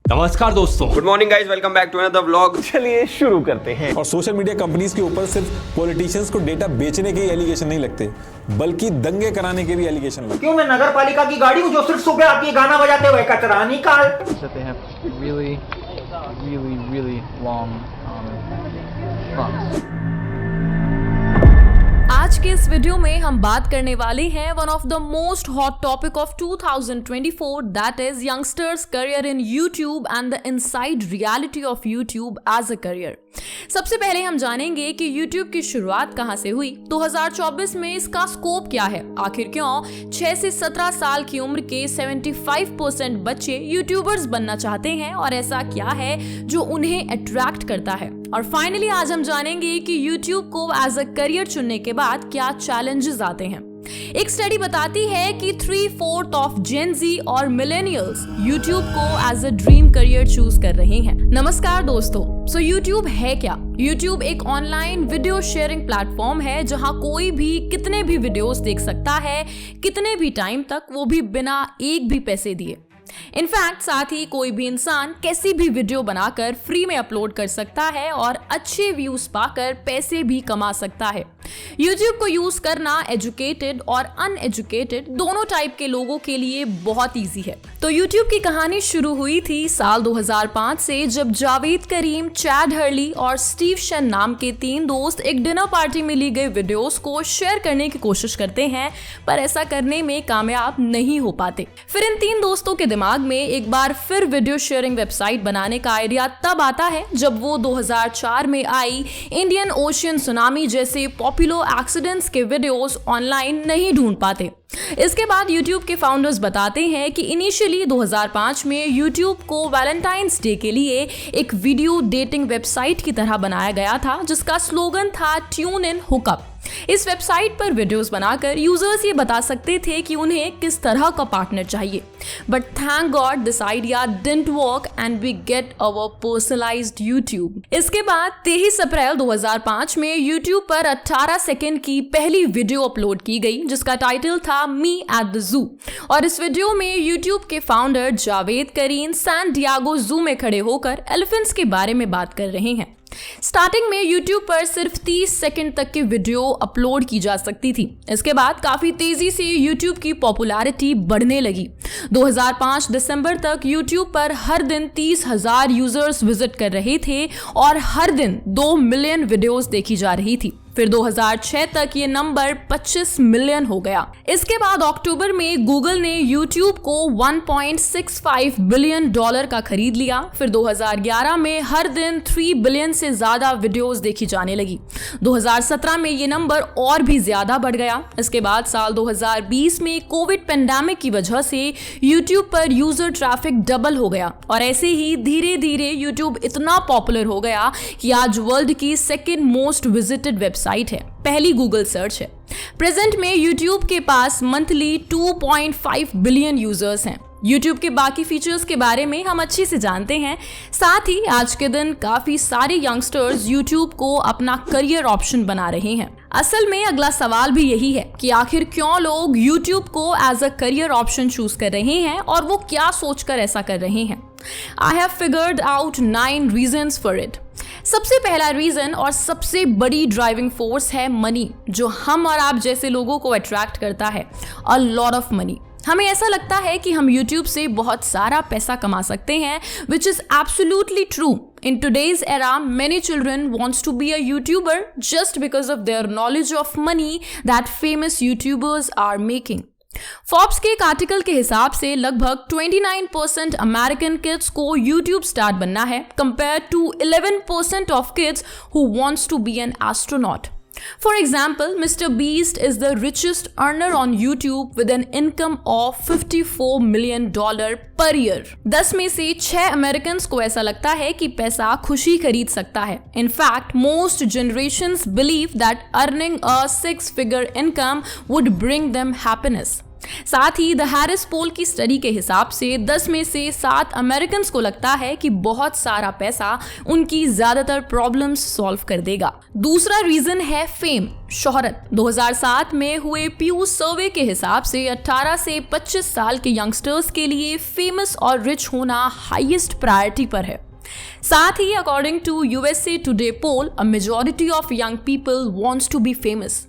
नमस्कार दोस्तों, good morning guys, welcome back to another vlog. चलिए शुरू करते हैं। और सोशल मीडिया कंपनीज के ऊपर सिर्फ पॉलिटिशियंस को डेटा बेचने के एलिगेशन नहीं लगते, बल्कि दंगे कराने के भी एलिगेशन लगते। क्यों मैं नगर पालिका की गाड़ी हूँ जो सिर्फ सुबह आती है गाना बजाते हुए कचरा निकाल। that they have really long fronts. आज के इस वीडियो में हम बात करने वाले हैं one of the most hot topic of 2024, that is youngsters career in YouTube and the inside reality of YouTube as a career. सबसे पहले हम जानेंगे कि यूट्यूब की शुरुआत कहां से हुई, 2024 में इसका स्कोप क्या है, आखिर क्यों 6 से 17 साल की उम्र के 75% बच्चे यूट्यूबर्स बनना चाहते हैं और ऐसा क्या है जो उन्हें अट्रैक्ट करता है। और फाइनली आज हम जानेंगे कि यूट्यूब को एज अ करियर चुनने के बाद क्या चैलेंजेस आते हैं। एक स्टडी बताती है कि 3/4 ऑफ जेन ज़ी और मिलेनियल्स यूट्यूब को as a dream career choose कर रहे हैं। नमस्कार दोस्तों, सो यूट्यूब है क्या? यूट्यूब एक ऑनलाइन वीडियो शेयरिंग प्लेटफॉर्म है जहां कोई भी कितने भी वीडियोस देख सकता है, कितने भी टाइम तक, वो भी बिना एक भी पैसे दिए। इनफैक्ट साथ ही कोई भी इंसान कैसी भी वीडियो बनाकर फ्री में अपलोड कर सकता है और अच्छे व्यूज पाकर पैसे भी कमा सकता है। YouTube को यूज करना एजुकेटेड और अनएजुकेटेड दोनों टाइप के लोगों के लिए बहुत इजी है। तो YouTube की कहानी शुरू हुई थी साल 2005 से, जब जावेद करीम, चैड हर्ली और स्टीव शन नाम के 3 दोस्त एक डिनर पार्टी में ली गई वीडियोस को शेयर करने की कोशिश करते हैं, पर ऐसा करने में कामयाब नहीं हो पाते। फिर इन 3 दोस्तों के दिमाग में एक बार फिर वीडियो शेयरिंग वेबसाइट बनाने का आइडिया तब आता है जब वो 2004 में आई इंडियन ओशियन सुनामी जैसे पॉपुलर एक्सीडेंट्स के वीडियोस ऑनलाइन नहीं ढूंढ पाते। इसके बाद YouTube के फाउंडर्स बताते हैं कि इनिशियली 2005 में YouTube को वैलेंटाइंस डे के लिए एक वीडियो डेटिंग वेबसाइट की तरह बनाया गया था, जिसका स्लोगन था ट्यून इन हुकअप। इस वेबसाइट पर वीडियोस बनाकर यूजर्स ये बता सकते थे कि उन्हें किस तरह का पार्टनर चाहिए। But thank God this idea didn't work and we get our personalised YouTube. इसके बाद 23 अप्रैल 2005 में यूट्यूब पर 18 सेकेंड की पहली वीडियो अपलोड की गई, जिसका टाइटल था मी एट द जू। और इस वीडियो में यूट्यूब के फाउंडर जावेद करीम सैन डियागो जू में खड़े होकर एलिफेंट्स के बारे में बात कर रहे हैं। स्टार्टिंग में YouTube पर सिर्फ 30 सेकंड तक की वीडियो अपलोड की जा सकती थी। इसके बाद काफी तेजी से YouTube की पॉपुलैरिटी बढ़ने लगी। 2005 दिसंबर तक YouTube पर हर दिन 30,000 यूजर्स विजिट कर रहे थे और हर दिन 2 मिलियन वीडियोस देखी जा रही थी। फिर 2006 तक ये नंबर 25 मिलियन हो गया। इसके बाद अक्टूबर में गूगल ने YouTube को $1.65 बिलियन का खरीद लिया। फिर 2011 में हर दिन 3 बिलियन से ज्यादा वीडियोस देखी जाने लगी। 2017 में ये नंबर और भी ज्यादा बढ़ गया। इसके बाद साल 2020 में कोविड पेंडेमिक की वजह से YouTube पर यूजर ट्रैफिक डबल हो गया और ऐसे ही धीरे धीरे YouTube इतना पॉपुलर हो गया कि आज वर्ल्ड की सेकेंड मोस्ट विजिटेड वेबसाइट है, पहली गूगल सर्च है। प्रेजेंट में YouTube के पास मंथली 2.5 बिलियन यूजर्स हैं। YouTube के बाकी फीचर्स के बारे में हम अच्छे से जानते हैं। साथ ही आज के दिन काफी सारे यंगस्टर्स YouTube को अपना करियर ऑप्शन बना रहे हैं। असल में अगला सवाल भी यही है कि आखिर क्यों लोग YouTube को as a career option choose कर रहे हैं और वो क्या सोचकर ऐसा कर रहे हैं। I have figured out 9 reasons for it. सबसे पहला रीजन और सबसे बड़ी ड्राइविंग फोर्स है मनी, जो हम और आप जैसे लोगों को अट्रैक्ट करता है। A lot of money. हमें ऐसा लगता है कि हम YouTube से बहुत सारा पैसा कमा सकते हैं, which is absolutely true. In today's era, many children wants to be a YouTuber just because of their knowledge of money that famous YouTubers are making. Forbes के एक आर्टिकल के हिसाब से लगभग 29% अमेरिकन किड्स को YouTube स्टार बनना है, compare to 11% of kids who wants to be an astronaut. For example, Mr. Beast is the richest earner on YouTube with an income of $54 million per year. 10 में से 6 Americans को ऐसा लगता है कि पैसा खुशी खरीद सकता है। In fact, most generations believe that earning a 6-figure income would bring them happiness. साथ ही द हैरिस पोल की स्टडी के हिसाब से 10 में से 7 अमेरिकन को लगता है कि बहुत सारा पैसा उनकी ज्यादातर प्रॉब्लम्स सॉल्व कर देगा। दूसरा रीजन है फेम, शोहरत। 2007 में हुए प्यू सर्वे के हिसाब से 18 से 25 साल के यंगस्टर्स के लिए फेमस और रिच होना हाईएस्ट प्रायोरिटी पर है। साथ ही according to USA Today poll, a majority of young people wants to be famous.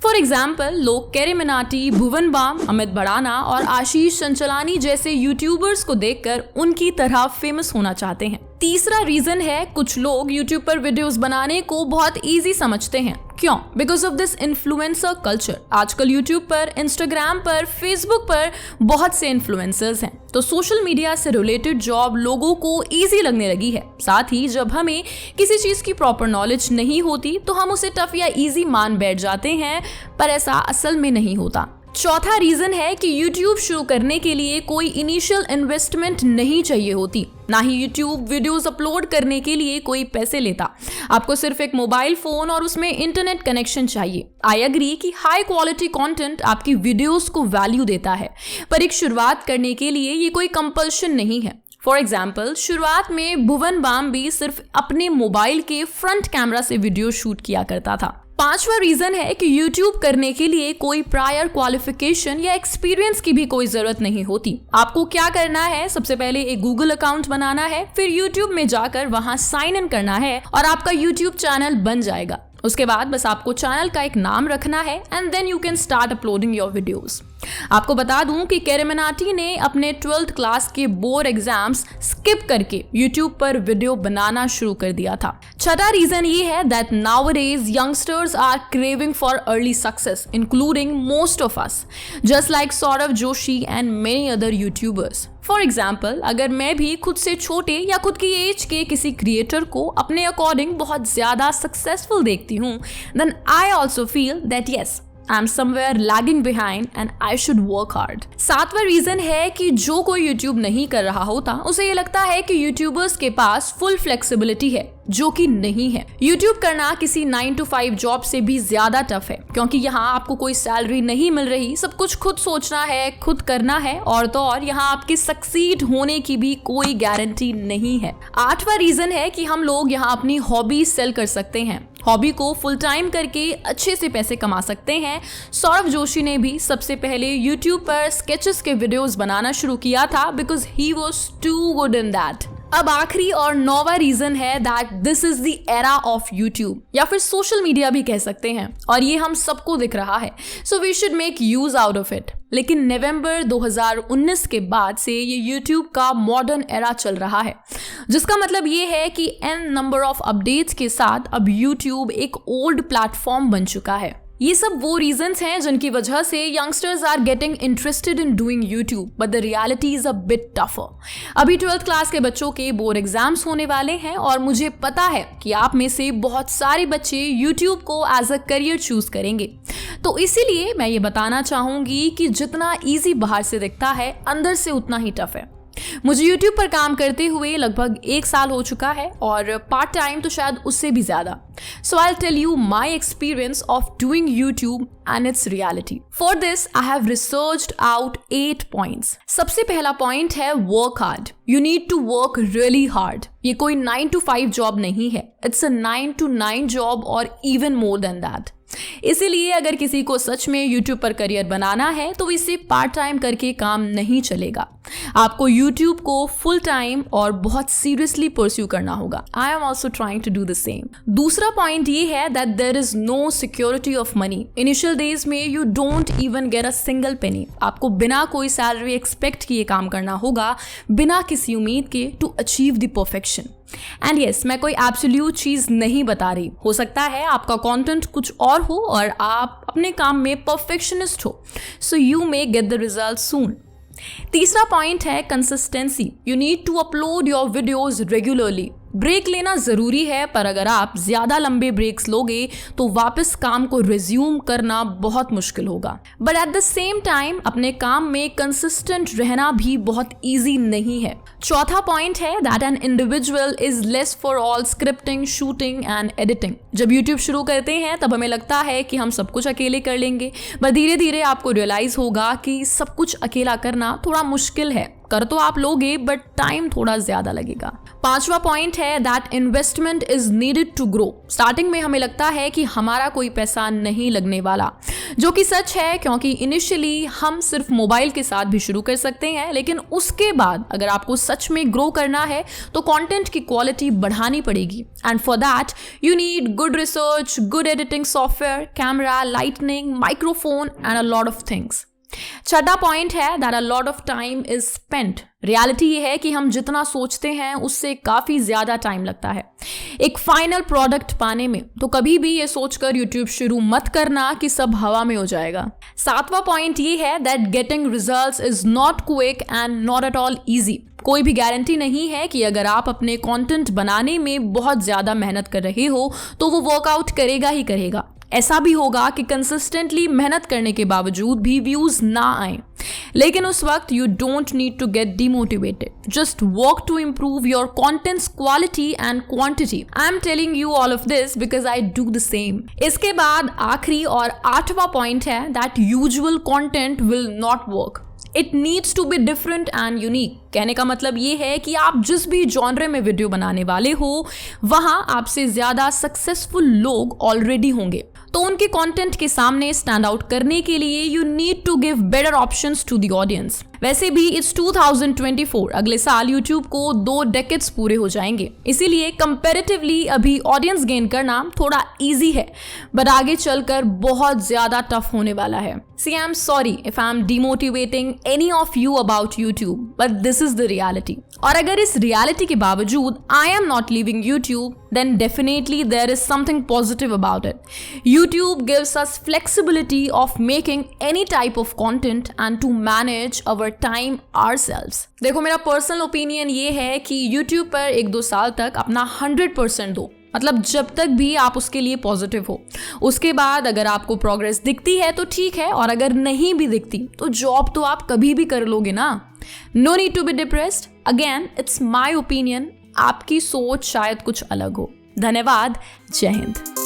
For example, लोग कैरी मिनाटी, भुवन बाम, अमित भड़ाना और आशीष चंचलानी जैसे यूट्यूबर्स को देखकर उनकी तरह फेमस होना चाहते हैं। तीसरा रीजन है, कुछ लोग यूट्यूब पर वीडियोस बनाने को बहुत इजी समझते हैं। क्यों? Because of this influencer culture. आजकल यूट्यूब पर, इंस्टाग्राम पर, फेसबुक पर बहुत से इन्फ्लुएंसर्स हैं, तो सोशल मीडिया से रिलेटेड जॉब लोगों को इजी लगने लगी है। साथ ही जब हमें किसी चीज की प्रॉपर नॉलेज नहीं होती तो हम उसे टफ या इजी मान बैठ जाते हैं, पर ऐसा असल में नहीं होता। चौथा रीजन है कि YouTube शुरू करने के लिए कोई इनिशियल इन्वेस्टमेंट नहीं चाहिए होती, ना ही YouTube वीडियोस अपलोड करने के लिए कोई पैसे लेता। आपको सिर्फ एक मोबाइल फोन और उसमें इंटरनेट कनेक्शन चाहिए। आई एग्री कि हाई क्वालिटी कंटेंट आपकी वीडियोस को वैल्यू देता है, पर एक शुरुआत करने के लिए ये कोई कंपल्शन नहीं है। फॉर एग्जाम्पल, शुरुआत में भुवन बाम भी सिर्फ अपने मोबाइल के फ्रंट कैमरा से वीडियो शूट किया करता था। पांचवा रीजन है कि YouTube करने के लिए कोई प्रायर क्वालिफिकेशन या एक्सपीरियंस की भी कोई जरूरत नहीं होती। आपको क्या करना है, सबसे पहले एक Google अकाउंट बनाना है, फिर YouTube में जाकर वहां साइन इन करना है और आपका YouTube चैनल बन जाएगा। उसके बाद बस आपको चैनल का एक नाम रखना है and then you can start uploading your videos. आपको बता दूं कि कैरी मिनाटी ने अपने 12th क्लास के बोर्ड एग्जाम्स स्किप करके YouTube पर वीडियो बनाना शुरू कर दिया था। छठा रीजन ये है that nowadays youngsters are craving for early success, including most of us, just like Saurabh Joshi and many other YouTubers. For example, अगर मैं भी खुद से छोटे या खुद की एज के किसी क्रिएटर को अपने अकॉर्डिंग बहुत ज्यादा सक्सेसफुल देखती हूँ, then I also feel that yes, I am somewhere lagging behind and I should work hard. सातवां रीजन है कि जो कोई यूट्यूब नहीं कर रहा होता उसे ये लगता है कि यूट्यूबर्स के पास फुल फ्लेक्सिबिलिटी है, जो कि नहीं है। यूट्यूब करना किसी 9 to 5 जॉब से भी ज्यादा टफ है, क्योंकि यहाँ आपको कोई सैलरी नहीं मिल रही, सब कुछ खुद सोचना है, खुद करना है, और तो और यहाँ आपके सक्सीड होने की भी कोई गारंटी नहीं है। आठवां रीजन है कि हम लोग यहाँ अपनी हॉबी सेल कर सकते हैं, हॉबी को फुल टाइम करके अच्छे से पैसे कमा सकते हैं। सौरभ जोशी ने भी सबसे पहले YouTube पर स्केचेस के वीडियोस बनाना शुरू किया था because he was too good in that. अब आखिरी और 9वां रीजन है that this is the era of YouTube, या फिर सोशल मीडिया भी कह सकते हैं, और ये हम सबको दिख रहा है, so we should make use out of it. लेकिन नवंबर 2019 के बाद से ये यूट्यूब का मॉडर्न एरा चल रहा है, जिसका मतलब ये है कि n नंबर ऑफ अपडेट्स के साथ अब यूट्यूब एक ओल्ड प्लेटफॉर्म बन चुका है। ये सब वो रीजंस हैं जिनकी वजह से youngsters are getting interested in doing YouTube, but the reality is a bit tougher. अभी 12th क्लास के बच्चों के बोर्ड एग्जाम्स होने वाले हैं, और मुझे पता है कि आप में से बहुत सारे बच्चे यूट्यूब को एज अ करियर चूज करेंगे। तो इसीलिए मैं ये बताना चाहूंगी कि जितना ईजी बाहर से दिखता है, अंदर से उतना ही टफ है। मुझे YouTube पर काम करते हुए लगभग 1 साल हो चुका है, और पार्ट टाइम तो शायद उससे भी ज्यादा। So I'll tell you my experience of doing YouTube and its reality. For this, I have researched out 8 points. सबसे पहला पॉइंट है work hard. You need to work really hard. ये कोई 9 to 5 जॉब नहीं है. It's a 9 to 9 जॉब और even more than that. इसीलिए अगर किसी को सच में YouTube पर करियर बनाना है तो इसे पार्ट टाइम करके काम नहीं चलेगा। आपको YouTube को फुल टाइम और बहुत सीरियसली परस्यू करना होगा। I am also trying to do the same. दूसरा पॉइंट ये है that there is no security of money. Initial days में you don't even get a single penny. आपको बिना कोई सैलरी एक्सपेक्ट किए काम करना होगा, बिना किसी उम्मीद के, to achieve the perfection. And yes, मैं कोई एब्सोल्यूट चीज नहीं बता रही। हो सकता है आपका कंटेंट कुछ और हो और आप अपने काम में परफेक्शनिस्ट हो, so you may get the result soon. तीसरा पॉइंट है consistency. You need to upload your videos regularly. Break लेना जरूरी है, पर अगर आप ज्यादा लंबे ब्रेक्स लोगे तो वापस काम को रिज्यूम करना बहुत मुश्किल होगा। But at the same time अपने काम में कंसिस्टेंट रहना भी बहुत ईजी नहीं है। चौथा पॉइंट है that an individual is less for all scripting, shooting and editing. जब यूट्यूब शुरू करते हैं तब हमें लगता है कि हम सब कुछ अकेले कर लेंगे, बट धीरे धीरे आपको रियलाइज होगा कि सब कुछ अकेला करना थोड़ा मुश्किल है। कर तो आप लोगे बट टाइम थोड़ा ज्यादा लगेगा। पांचवा पॉइंट है that investment is needed to grow. Starting में हमें लगता है कि हमारा कोई पैसा नहीं लगने वाला, जो कि सच है, क्योंकि इनिशियली हम सिर्फ मोबाइल के साथ भी शुरू कर सकते हैं, लेकिन उसके बाद अगर आपको सच में ग्रो करना है तो कंटेंट की क्वालिटी बढ़ानी पड़ेगी। And for that you need good research, good editing software, camera, lightning, microphone and a lot of things. छठा पॉइंट है that a lot of time is spent. Reality ये है कि हम जितना सोचते हैं उससे काफी ज्यादा टाइम लगता है एक फाइनल प्रोडक्ट पाने में। तो कभी भी ये सोचकर यूट्यूब शुरू मत करना कि सब हवा में हो जाएगा। सातवां पॉइंट ये है that getting results is not quick and not at all easy. कोई भी गारंटी नहीं है कि अगर आप अपने कंटेंट बनाने में बहुत ज्यादा मेहनत कर रहे हो तो वो वर्कआउट करेगा ही करेगा। ऐसा भी होगा कि कंसिस्टेंटली मेहनत करने के बावजूद भी व्यूज ना आए, लेकिन उस वक्त you don't need to get demotivated. Just work to improve your contents quality and quantity. I am telling you all of this because I do the same. इसके बाद आखिरी और आठवां पॉइंट है that usual content will not work. It needs to be different and unique. कहने का मतलब ये है कि आप जिस भी जॉनरे में वीडियो बनाने वाले हो वहां आपसे ज्यादा सक्सेसफुल लोग ऑलरेडी होंगे, तो उनके कंटेंट के सामने स्टैंड आउट करने के लिए you need to give better options to the audience. वैसे भी इट्स 2024, अगले साल यूट्यूब को 2 डेकेड्स पूरे हो जाएंगे, इसीलिए कंपैरेटिवली अभी ऑडियंस गेन करना थोड़ा इजी है, बट आगे चलकर बहुत ज्यादा टफ होने वाला है। See, I'm sorry if I'm demotivating any of you about YouTube, but this is the reality. और अगर इस reality के बावजूद I am not leaving YouTube, then definitely there is something positive about it. YouTube gives us flexibility of making any type of content and to manage our time ourselves. देखो, मेरा personal opinion ये है कि YouTube पर 1-2 साल तक अपना 100% दो, मतलब जब तक भी आप उसके लिए पॉजिटिव हो। उसके बाद अगर आपको प्रोग्रेस दिखती है तो ठीक है, और अगर नहीं भी दिखती तो जॉब तो आप कभी भी कर लोगे ना। No need to be depressed. Again it's my opinion, आपकी सोच शायद कुछ अलग हो। धन्यवाद। जय हिंद।